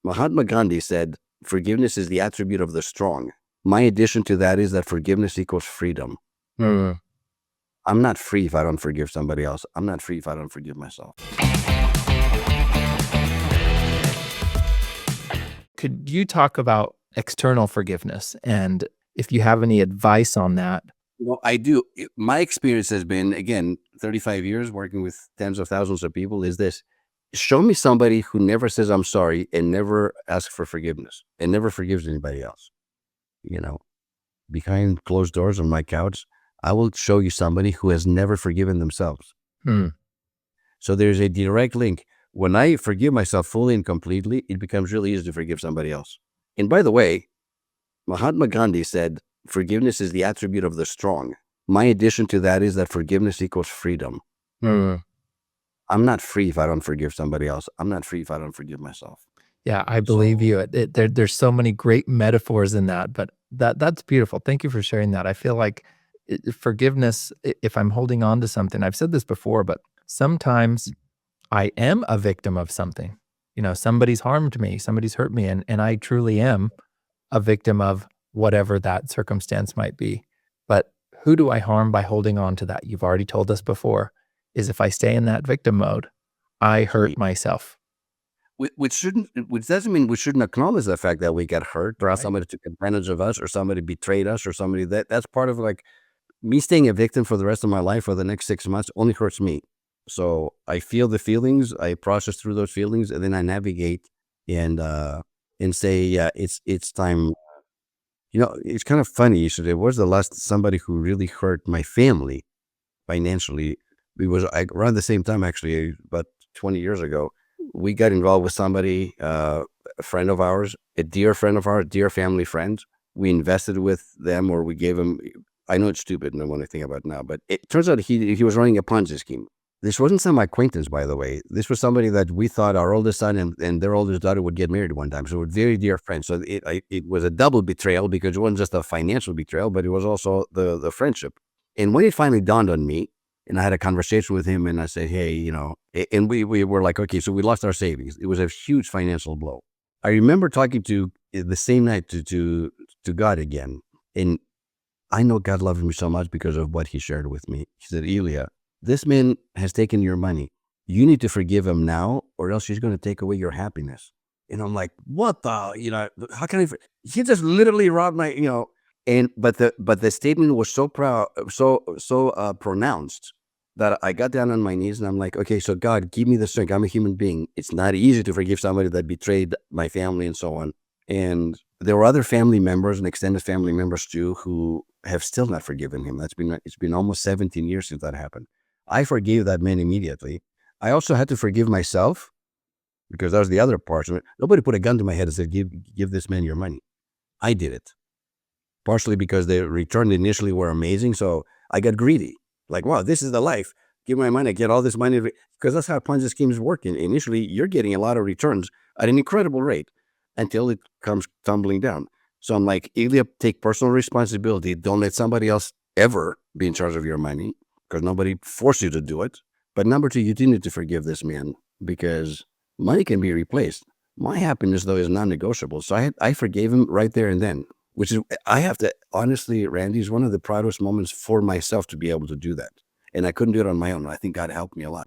Mahatma Gandhi said, forgiveness is the attribute of the strong. My addition to that is that forgiveness equals freedom. Mm. I'm not free if I don't forgive somebody else. I'm not free if I don't forgive myself. Could you talk about external forgiveness and if you have any advice on that? I do. My experience has been, again, 35 years working with tens of thousands of people, is this. Show me somebody who never says I'm sorry and never asks for forgiveness and never forgives anybody else. Behind closed doors on my couch, I will show you somebody who has never forgiven themselves. Hmm. So there's a direct link. When I forgive myself fully and completely, it becomes really easy to forgive somebody else. And by the way, Mahatma Gandhi said, forgiveness is the attribute of the strong. My addition to that is that forgiveness equals freedom. Hmm. I'm not free if I don't forgive somebody else. I'm not free if I don't forgive myself. Yeah, I believe you. There's so many great metaphors in that, but that's beautiful. Thank you for sharing that. I feel like forgiveness, if I'm holding on to something, I've said this before, but sometimes I am a victim of something. Somebody's harmed me, somebody's hurt me, and I truly am a victim of whatever that circumstance might be. But who do I harm by holding on to that? You've already told us before, is if I stay in that victim mode, I hurt myself. Which doesn't mean we shouldn't acknowledge the fact that we got hurt, or Right. somebody took advantage of us, or somebody betrayed us, or somebody that's part of, like, me staying a victim for the rest of my life for the next 6 months only hurts me. So I feel the feelings, I process through those feelings, and then I navigate and say, yeah, it's time. It's kind of funny. You said, it was the last somebody who really hurt my family financially. It was around the same time, actually, about 20 years ago. We got involved with somebody, a friend of ours, a dear friend of ours, dear family friend. We invested with them, or we gave them. I know it's stupid, and when I think about it now, but it turns out he was running a Ponzi scheme. This wasn't some acquaintance, by the way. This was somebody that we thought our oldest son and their oldest daughter would get married one time. So we're very dear friends. So it was a double betrayal, because it wasn't just a financial betrayal, but it was also the friendship. And when it finally dawned on me, and I had a conversation with him, and I said, hey, and we were like, okay, so we lost our savings. It was a huge financial blow. I remember talking to the same night to God again. And I know God loves me so much because of what he shared with me. He said, Elia, this man has taken your money. You need to forgive him now, or else he's going to take away your happiness. And I'm like, what the, how can I, he just literally robbed my, but the statement was so proud, so pronounced, that I got down on my knees and I'm like, okay, so God, give me the strength. I'm a human being. It's not easy to forgive somebody that betrayed my family and so on. And there were other family members and extended family members too who have still not forgiven him. It's been almost 17 years since that happened. I forgave that man immediately. I also had to forgive myself, because that was the other part of it. Nobody put a gun to my head and said, give this man your money. I did it. Partially because the returns initially were amazing. So I got greedy. Like, wow, this is the life. Give my money, get all this money. Because that's how Ponzi schemes work. Initially, you're getting a lot of returns at an incredible rate until it comes tumbling down. So I'm like, Elia, take personal responsibility. Don't let somebody else ever be in charge of your money, because nobody forced you to do it. But number two, you do need to forgive this man, because money can be replaced. My happiness, though, is non-negotiable. So I forgave him right there and then, which is, I have to, honestly, Randy, is one of the proudest moments for myself to be able to do that. And I couldn't do it on my own. I think God helped me a lot.